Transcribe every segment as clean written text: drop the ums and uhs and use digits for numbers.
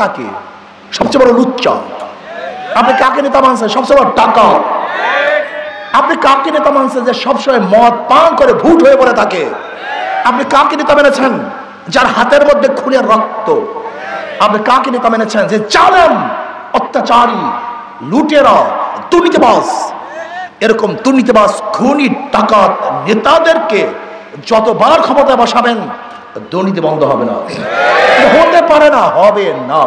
তাকে সবচেয়ে বড় লুচ্চা। আপনি কাকে নেতা মানছেন? সবচেয়ে বড় টাকা। আপনি কাকে নেতা মানছেন যে সবসময় মদ পান করে ভূত হয়ে পড়ে থাকে? আপনি কাকে নেতা মেনেছেন যার হাতের মধ্যে খুনের রক্ত? আপনি কাকে নেতা মেনেছেন যে জালেম, অত্যাচারী, লুটেরা, দুর্নীতিবাজ? এরকম দুর্নীতিবাজ, খুনি, ডাকাত নেতাদেরকে যতবার ক্ষমতায় বসাবেন দুর্নীতি বন্ধ হবে না, হতে পারে না, হবে না।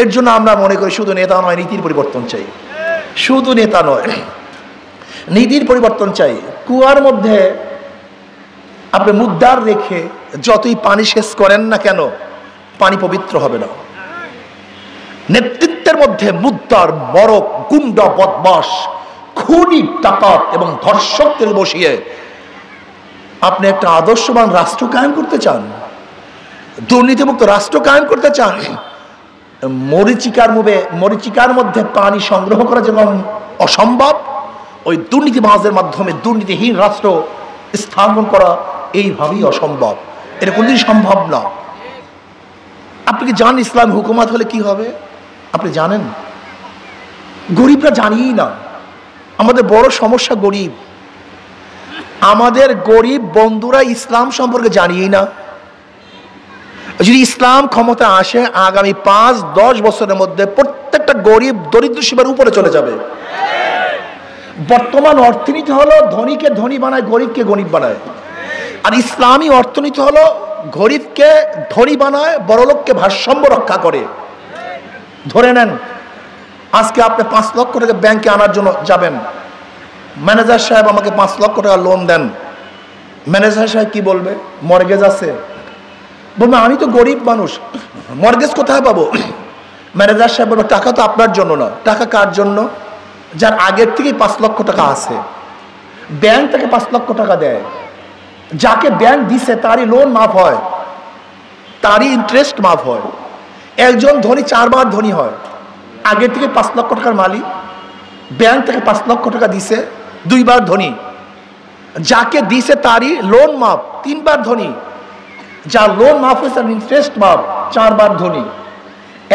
এর জন্য আমরা মনে করি শুধু নেতা নয়, নীতির পরিবর্তন চাই। শুধু নেতা নয়, নীতির পরিবর্তন চাই। কুয়ার মধ্যে আপনি মুদ্রার রেখে যতই পানি শেষ করেন না কেন, পানি পবিত্র হবে না। নেতৃত্বের মধ্যে মুদ্রার মরক, গুন্ডা, বদমাশ, খুনি, ডাকাত এবং ধর্ষকদের বসিয়ে আপনি একটা আদর্শবান রাষ্ট্র কায়েম করতে চান, দুর্নীতিমুক্ত রাষ্ট্র কায়েম করতে চান, মরিচিকার মধ্যে পানি সংগ্রহ করা যেমন অসম্ভব, ওই দুর্নীতিবাজের মাধ্যমে দুর্নীতিহীন রাষ্ট্র স্থাপন করা এইভাবেই অসম্ভব। এটা কোনদিন সম্ভব না। আপনি কি জানেন ইসলাম হুকুমত হলে কি হবে? আপনি জানেন? গরিবরা জানিই না। আমাদের বড় সমস্যা গরিব। আমাদের গরিব বন্ধুরা ইসলাম সম্পর্কে জানিই না। যদি ইসলাম ক্ষমতা আসে, আগামী 5-10 বছরের মধ্যে প্রত্যেকটা গরিব দরিদ্র সীমার উপরে চলে যাবে। বর্তমান অর্থনীতি হলো ধনীকে ধনী বানায়, গরিবকে গরিব বানায়। আর ইসলামী অর্থনীতি হলো গরিবকে ধনী বানায়, বড়লোককে ভারসাম্য রক্ষা করে। ধরে নেন আজকে আপনি 5 লক্ষ টাকা ব্যাংকে আনার জন্য যাবেন, ম্যানেজার সাহেব আমাকে 5 লক্ষ টাকা লোন দেন। ম্যানেজার সাহেব কি বলবে? মর্গেজ আছে। বলবে আমি তো গরিব মানুষ, মর্গেজ কোথায় পাবো? ম্যানেজার সাহেব বলবে টাকা তো আপনার জন্য না। টাকা কার জন্য? যার আগের থেকেই 5 লক্ষ টাকা আছে। ব্যাংক থেকে 5 লক্ষ টাকা দেয়, যাকে ব্যাংক দিছে তারই লোন মাফ হয়, তারই ইন্টারেস্ট মাফ হয়। একজন ধনী 4 বার ধনী হয়। আগের থেকে 5 লক্ষ টাকার মালিক, ব্যাংক থেকে 5 লক্ষ টাকা দিছে, 2 বার ধনী। যাকে দিছে তারই লোন মাফ, 3 বার ধনী। যার লোন মাফ হয়েছে তার ইন্টারেস্ট মাফ, 4 বার ধনী।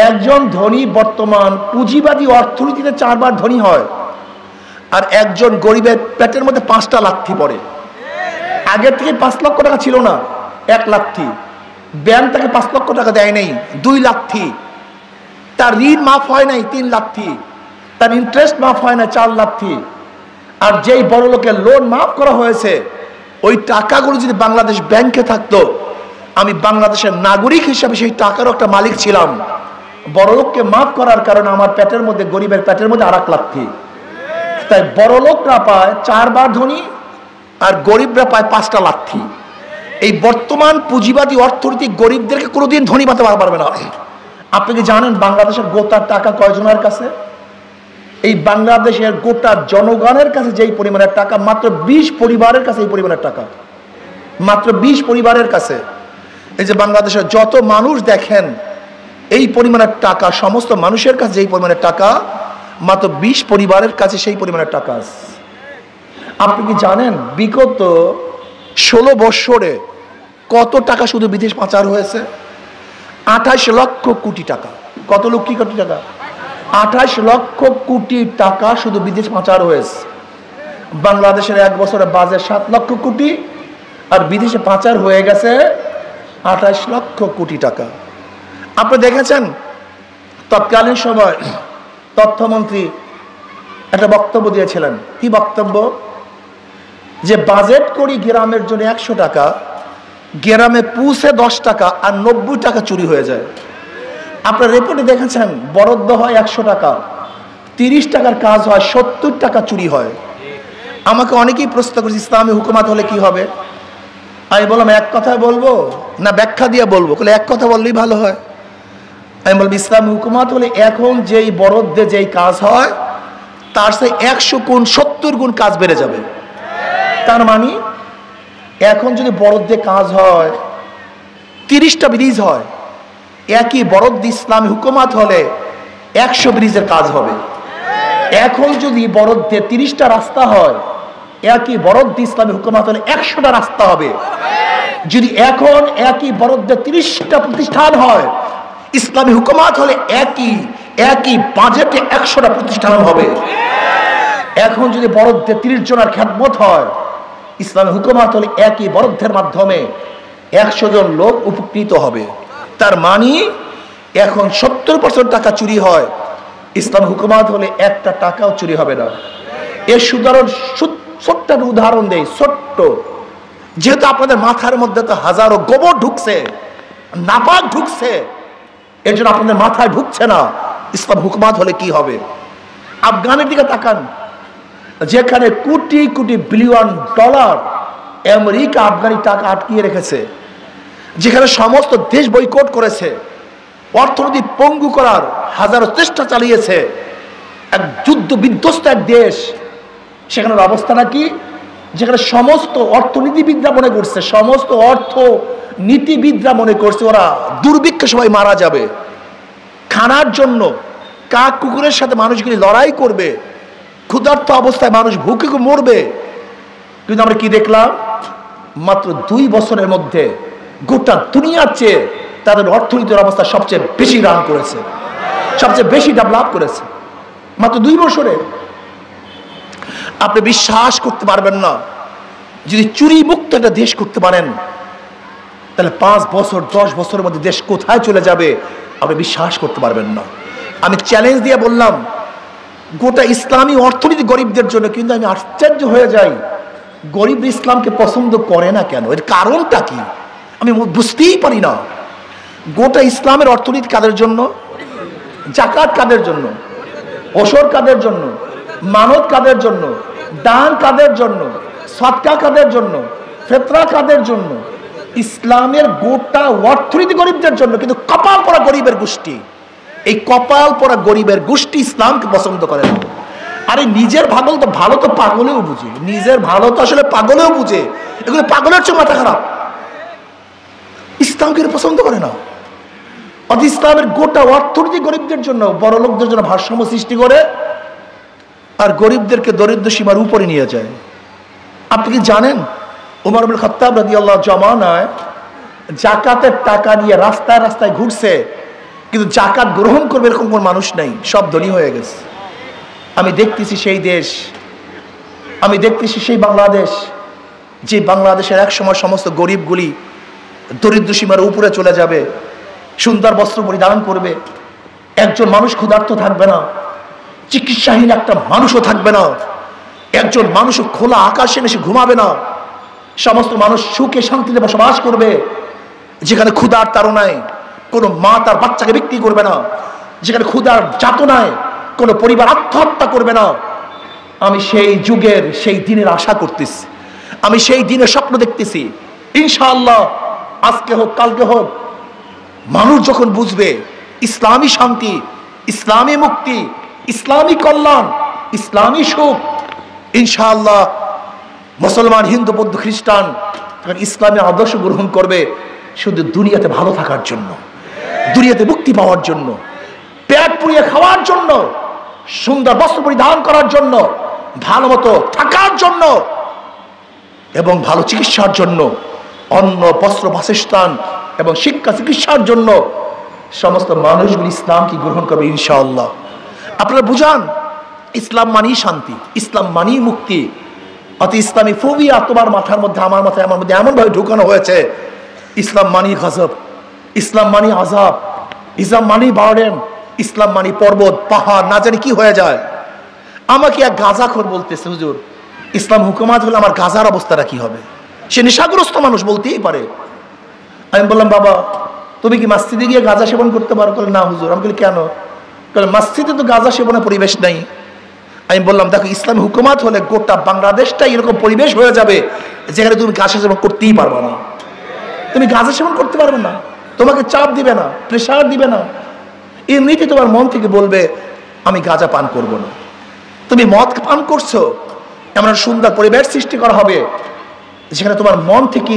একজন ধনী বর্তমান পুঁজিবাদী অর্থনীতিতে 4 বার ধনী হয়, আর একজন গরিবের পেটের মধ্যে 5টা লাথি পড়ে। আগের থেকে 5 লক্ষ টাকা ছিল না, 1 লাথি। ব্যাংক থেকে 5 লক্ষ টাকা দেয় নাই, 2 লাথি। তার ঋণ মাফ হয় নাই, 3 লাথি। তার ইন্টারেস্ট মাফ হয় না, 4 লাথি। আর যেই বড় লোকের লোন মাফ করা হয়েছে, ওই টাকাগুলো যদি বাংলাদেশ ব্যাংকে থাকতো, আমি বাংলাদেশের নাগরিক হিসাবে সেই টাকারও একটা মালিক ছিলাম। বড় লোককে মাফ করার কারণে আমার পেটের মধ্যে, গরিবের পেটের মধ্যে 1 লাথি। তাই বড় লোকরা পায় 4 বার ধনী, আর গরিবরা পায় 5টা লাথি। এই বর্তমান পুঁজিবাদী অর্থনীতি গরিবদেরকে কোনোদিন ধনী বানাতে পারবে না। আপনি কি জানেন বাংলাদেশের গোটার টাকা কয়জনের কাছে? এই বাংলাদেশের গোটা জনগণের কাছে যেই পরিমাণের টাকা, মাত্র 20 পরিবারের কাছে এই পরিমাণের টাকা। মাত্র 20 পরিবারের কাছে। এই যে বাংলাদেশের যত মানুষ দেখেন, এই পরিমাণের টাকা, সমস্ত মানুষের কাছে যেই পরিমাণের টাকা, মাত্র 20 পরিবারের কাছে সেই পরিমাণের টাকা। আপনি কি জানেন বিগত 16 বছরে কত টাকা শুধু বিদেশ পাচার হয়েছে? 28 লক্ষ কোটি টাকা। কত লক্ষ কোটি টাকা? 28 লক্ষ কোটি টাকা শুধু বিদেশ পাচার হয়েছে। বাংলাদেশের 1 বছরে বাজেট 7 লক্ষ কোটি, আর বিদেশে পাচার হয়ে গেছে 28 লক্ষ কোটি টাকা। আপনি দেখেছেন তৎকালীন সময় তথ্যমন্ত্রী একটা বক্তব্য দিয়েছিলেন। কি বক্তব্য? যে বাজেট করি গ্রামের জন্য 100 টাকা, গ্রামে পৌঁছে 10 টাকা, আর 90 টাকা চুরি হয়ে যায়। আপনার রিপোর্টে দেখেছেন বরাদ্দ হয় 100 টাকা, 30 টাকার কাজ হয়, 70 টাকা চুরি হয়। আমাকে অনেকেই প্রশ্ন করেছে ইসলামী হুকুমত হলে কি হবে? আমি বললাম এক কথায় বলবো না ব্যাখ্যা দিয়ে বলবো? বলে এক কথা বললেই ভালো হয়। আমি বলবো ইসলামী হুকুমত হলে এখন যেই বরাদ্দে যেই কাজ হয়, তার সেই 100 গুণ 70 গুণ কাজ বেড়ে যাবে। তার মানে এখন যদি বরাদ্দে কাজ হয়, 30টা ব্রিজ হয়, একই বরাদ্দ ইসলামী হুকুমত হলে 100 ব্রিজের কাজ হবে। এখন যদি বরাদ্দে 30টা রাস্তা হয়, একই বরাদ্দ ইসলামী হুকুমত হলে 100টা রাস্তা হবে। যদি এখন একই বরাদ্দে 30টা প্রতিষ্ঠান হয়, ইসলামী হুকুমাত হলে একই বাজেটে 100টা প্রতিষ্ঠান হবে। এখন যদি বরাদ্দে 30 জনের খেদমত হয়, ইসলামী হুকুমাত হলে একই বরাদ্দের মাধ্যমে 100 জন লোক উপকৃত হবে। তার মানে এখন 70% টাকা চুরি হয়, ইসলামী হুকুমাত হলে একটা টাকাও চুরি হবে না। এর ছোট্ট উদাহরণ দেই, ছোট্ট, যেহেতু আপনাদের মাথার মধ্যে তো হাজারো গোবর ঢুকছে, নাপাক ঢুকছে, এর জন্য আপনাদের মাথায় ঢুকছে না ইসলাম হুকুমাত হলে কি হবে। আফগানের দিকে তাকান, যেখানে crore crore billion dollar America Afghani টাকা আটকিয়ে রেখেছে, যেখানে সমস্ত দেশ বয়কট করেছে, অর্থনীতি পঙ্গু করার হাজারো চেষ্টা চালিয়েছে, এক যুদ্ধ বিধ্বস্ত এক দেশ, সেখানের অবস্থাটা কি? যেখানে সমস্ত অর্থনীতিবিদরা মনে করছে, সমস্ত অর্থনীতিবিদরা মনে করছে ওরা দুর্ভিক্ষে সবাই মারা যাবে, খানার জন্য কাক কুকুরের সাথে মানুষগুলি লড়াই করবে, ক্ষুধার্ত অবস্থায় মানুষ ভুকে মরবে। কিন্তু আমরা কি দেখলাম? মাত্র 2 বছরের মধ্যে গোটা দুনিয়ার চেয়ে তাদের অর্থনীতির অবস্থা সবচেয়ে বেশি রান করেছে, সবচেয়ে বেশি ডেভেলপ করেছে মাত্র 2 বছরে। আপনি বিশ্বাস করতে পারবেন না, যদি চুরি মুক্ত একটা দেশ করতে পারেন, তাহলে 5 বছর 10 বছরের মধ্যে দেশ কোথায় চলে যাবে আপনি বিশ্বাস করতে পারবেন না। আমি চ্যালেঞ্জ দিয়ে বললাম গোটা ইসলামী অর্থনীতি গরিবদের জন্য, কিন্তু আমি আশ্চর্য হয়ে যাই গরিব ইসলামকে পছন্দ করে না কেন, এর কারণটা কি আমি বুঝতেই পারি না। গোটা ইসলামের অর্থনীতি কাদের জন্য? জাকাত কাদের জন্য? ওসর কাদের জন্য? মানত কাদের জন্য? দান কাদের জন্য? সদকা কাদের জন্য? ফিতরা কাদের জন্য? ইসলামের গোটা অর্থনীতি গরিবদের জন্য। কিন্তু কপাল পরা গরিবের গোষ্ঠী, এই কপাল পরা গরিবের গোষ্ঠী ইসলামকে পছন্দ করে না। আরে নিজের ভালো তো পাগলেও বুঝে, নিজের ভালো তো আসলে পাগলেও বুঝে, এগুলো পাগলের চেয়ে মাথা খারাপ, ইসলামকে পছন্দ করে না। অর্থাৎ ইসলামের গোটা অর্থনীতি গরিবদের জন্য, বড় লোকদের জন্য ভারসাম্য সৃষ্টি করে আর গরিবদেরকে দরিদ্র সীমার উপরে নিয়ে যায়। আপনি কি জানেন ওমর ইবনে খাত্তাব রাদিয়াল্লাহু জামানায় জাকাতের টাকা নিয়ে রাস্তায় রাস্তায় ঘুরছে, কিন্তু জাকাত গ্রহণ করবে এরকম কোন মানুষ নাই, সব ধনী হয়ে গেছে। আমি দেখতেছি সেই দেশ, আমি দেখতেছি সেই বাংলাদেশ, যে বাংলাদেশের এক সময় সমস্ত গরিবগুলি দরিদ্র সীমার উপরে চলে যাবে, সুন্দর বস্ত্র পরিধান করবে, একজন মানুষ ক্ষুধার্ত থাকবে না, চিকিৎসাহীন একটা মানুষও থাকবে না, একজন মানুষও খোলা আকাশে এসে ঘুমাবে না, সমস্ত মানুষ সুখে শান্তিতে বসবাস করবে, যেখানে ক্ষুধার তাড়নায় কোনো মা তার বাচ্চাকে বিক্রি করবে না, যেখানে ক্ষুধার যাতনায় কোনো পরিবার আত্মহত্যা করবে না। আমি সেই যুগের সেই দিনের আশা করতেছি, আমি সেই দিনের স্বপ্ন দেখতেছি। ইনশাআল্লাহ আজকে হোক কালকে হোক, মানুষ যখন বুঝবে ইসলামী শান্তি, ইসলামী মুক্তি, ইসলামী কল্যাণ, ইসলামী সুখ, ইনশাআল্লাহ মুসলমান, হিন্দু, বৌদ্ধ, খ্রিস্টান তখন ইসলামী আদর্শ গ্রহণ করবে শুধু দুনিয়াতে ভালো থাকার জন্য, দুনিয়াতে মুক্তি পাওয়ার জন্য, পেট পুড়িয়ে খাওয়ার জন্য, সুন্দর বস্ত্র পরিধান করার জন্য, ভালো মতো থাকার জন্য এবং ভালো চিকিৎসার জন্য, অন্ন বস্ত্র বাসস্থান এবং শিক্ষা চিকিৎসার জন্য সমস্ত মানুষগুলি ইসলামকে গ্রহণ করবে ইনশাআল্লাহ। আপনারা বুঝান ইসলাম মানেই শান্তি, ইসলাম মানেই মুক্তি। অর্থাৎ ইসলামী ফোবিয়া তোমার মাথার মধ্যে, আমার মাথায়, আমার মধ্যে এমনভাবে ঢুকানো হয়েছে ইসলাম মানেই গজব, ইসলাম মানেই আযাব, ইসলাম মানেই বার্ডেন, ইসলাম মানেই পর্বত পাহাড়, না জানি কি হয়ে যায়। আমাকে এক গাঁজাখোর বলতেছে, হুজুর ইসলাম হুকুমাত হলে আমার গাঁজার অবস্থাটা কি হবে? সে নেশাগ্রস্ত মানুষ, বলতেই পারে। আমি বললাম, বাবা তুমি কি মসজিদে গিয়ে গাঁজা সেবন করতে পারো? বলে না হুজুর। আমি বলি কেন? বলে মসজিদে তো গাঁজা সেবনের পরিবেশ নাই। আমি বললাম দেখো ইসলামী হুকুমাত হলে গোটা বাংলাদেশটাই এরকম পরিবেশ হয়ে যাবে যেখানে তুমি গাঁজা সেবন করতেই পারবে না, তুমি গাঁজা সেবন করতে পারবে না, তোমাকে চাপ দিবে না, প্রেশার দিবে না, এমনিতে তোমার মন থেকে বলবে আমি গাঁজা পান করব না। তুমি মদ পান করছো, এমন সুন্দর পরিবেশ সৃষ্টি করা হবে যেখানে তোমার মন থেকে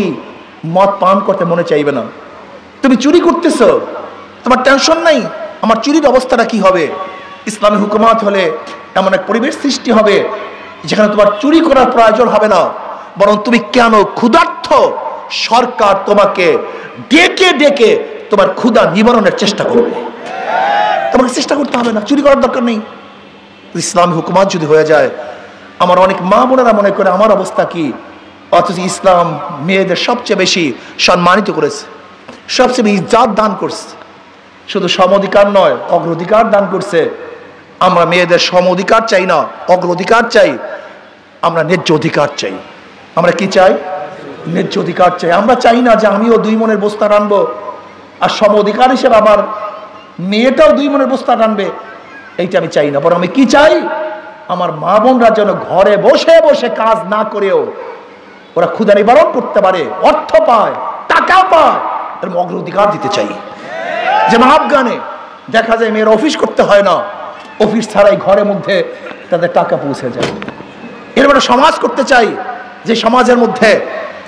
মদ পান করতে মনে চাইবে না। তুমি চুরি করতেছো, তোমার টেনশন নাই আমার চুরির অবস্থাটা কি হবে। ইসলামী হুকুমাত হলে এমন এক পরিবেশ সৃষ্টি হবে যেখানে তোমার চুরি করার প্রয়োজন হবে না, বরং তুমি কেন ক্ষুধার্ত, সরকার তোমাকে ডেকে ডেকে তোমার ক্ষুধা নিবারণের চেষ্টা করবে। তোমাকে চেষ্টা করতে হবে না, চুরি করার দরকার নেই। ইসলামী হুকুমাত যদি হয়ে যায়, আমার অনেক মা বোনেরা মনে করে আমার অবস্থা কি, অথচ ইসলাম মেয়েদের সবচেয়ে বেশি সম্মানিত করেছে, সবচেয়ে বেশি ইজ্জত দান করছে। শুধু সম অধিকার নয়, অগ্রাধিকার দান করছে। আমরা মেয়েদের সম অধিকার চাই না, অগ্রাধিকার চাই। আমরা ন্যায্য অধিকার চাই। আমরা কি চাই? ন্যায্য অধিকার চাই। আমরা চাই না যে আমিও 2 মণের বস্তা রানবো আর সম অধিকার হিসেবে আমার মেয়েটাও 2 মণের বস্তা রানবে, এইটা আমি চাই না। বরং আমি কি চাই? আমার মা বোনরা যেন ঘরে বসে বসে কাজ না করেও ওরা ক্ষুধা নিবারণ করতে পারে, অর্থ পায়, টাকা পায়, এর অগ্রাধিকার দিতে চাই। যেমন আফগানে দেখা যায় মেয়েরা অফিস করতে হয় না, অফিস ছাড়াই ঘরের মধ্যে তাদের টাকা পৌঁছে যায়। এরকম একটা সমাজ করতে চাই যে সমাজের মধ্যে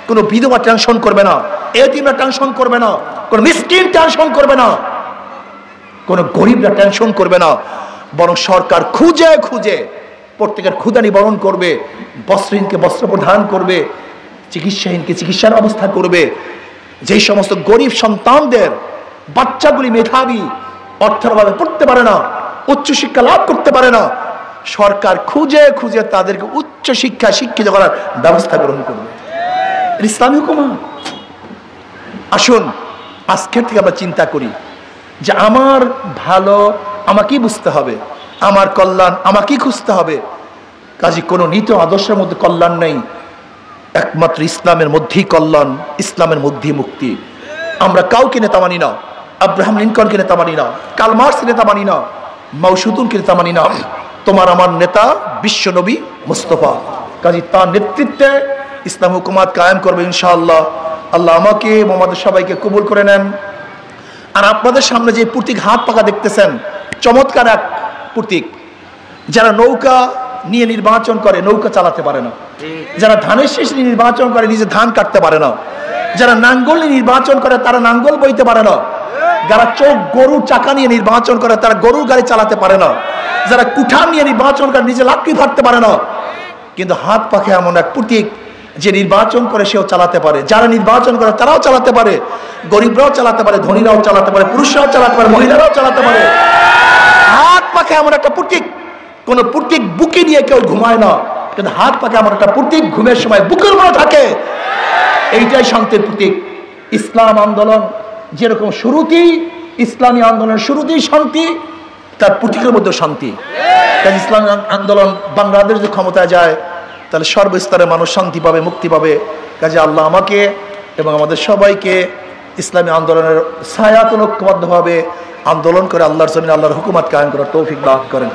কোনো বিধবা টেনশন করবে না, এতিমরা টেনশন করবে না, কোনো মিসকিন টেনশন করবে না, কোনো গরিবরা টেনশন করবে না। বরং সরকার খুঁজে খুঁজে প্রত্যেকের ক্ষুধা নিবারণ করবে, বস্ত্রহীনকে বস্ত্র প্রদান করবে, চিকিৎসাহীনকে চিকিৎসার ব্যবস্থা করবে। যেই সমস্ত গরিব সন্তানদের বাচ্চাগুলি মেধাবী, অর্থের অভাবে পড়তে পারে না, উচ্চশিক্ষা লাভ করতে পারে না, সরকার খুঁজে খুঁজে তাদেরকে উচ্চ শিক্ষায় শিক্ষিত করার ব্যবস্থা গ্রহণ করবে। ইসলামী হুকুমাত। আসুন আজকের থেকে আমরা চিন্তা করি যে আমার ভালো আমাকেই বুঝতে হবে, আমার কল্যাণ আমাকেই খুঁজতে হবে। কাজে কোনো নীতি আদর্শের মধ্যে কল্যাণ নেই, একমাত্র ইসলামের মধ্যেই কল্যাণ, ইসলামের মধ্যেই মুক্তি। আমরা কাউকে নেতা মানি না, আব্রাহাম লিঙ্কনকে নেতা মানি না, কার্ল মার্কসকে নেতা মানি না, মাও সেতুংকে নেতা মানি না। তোমার আমার নেতা বিশ্ব নবী মুস্তফা। কাজে তার নেতৃত্বে ইসলাম হুকুমাত কায়েম করবে ইনশাআল্লাহ। আল্লাহ আমাকে আমাদের সবাইকে কবুল করে নেন। আর আপনাদের সামনে যে প্রতীক হাত পাকা দেখতেছেন, চমৎকার এক প্রতীক। যারা নৌকা নিয়ে নির্বাচন করে নৌকা চালাতে পারে না, যারা ধানের শীষ নিয়ে নির্বাচন করে নিজে ধান কাটতে পারে না, যারা নাঙ্গল নিয়ে নির্বাচন করে তারা নাঙ্গল বইতে পারে না, যারা চোখ গরুর চাকা নিয়ে নির্বাচন করে তারা গরুর গাড়ি চালাতে পারে না, যারা কুঠার নিয়ে নির্বাচন করে নিজে লাকড়ি ধরতে পারে না। কিন্তু হাত পাখে এমন এক প্রতীক যে নির্বাচন করে সেও চালাতে পারে, যারা নির্বাচন করে তারাও চালাতে পারে, গরিবরাও চালাতে পারে, ধনীরাও চালাতে পারে, পুরুষরাও চালাতে পারে, মহিলারাও চালাতে পারে। হাত পাখে এমন একটা প্রতীক, কোন প্রতীক বুকে নিয়ে কেউ ঘুমায় না, কিন্তু হাত পাখে এমন একটা প্রতীক ঘুমের সময় বুকের উপরে থাকে। এইটাই শান্তির প্রতীক। ইসলাম আন্দোলন যেরকম শুরুতেই, ইসলামী আন্দোলনের শুরুতেই শান্তি, তার প্রতীকের মধ্যে শান্তি। তাই ইসলামী আন্দোলন বাংলাদেশ যদি ক্ষমতায় যায় তাহলে সর্বস্তরের মানুষ শান্তি পাবে, মুক্তি পাবে। কাজে আল্লাহ আমাকে এবং আমাদের সবাইকে ইসলামী আন্দোলনের ছায়াতন ঐক্যবদ্ধভাবে আন্দোলন করে আল্লাহর জমিনে আল্লাহর হুকুমত কায়েম করার তৌফিক দান করেন।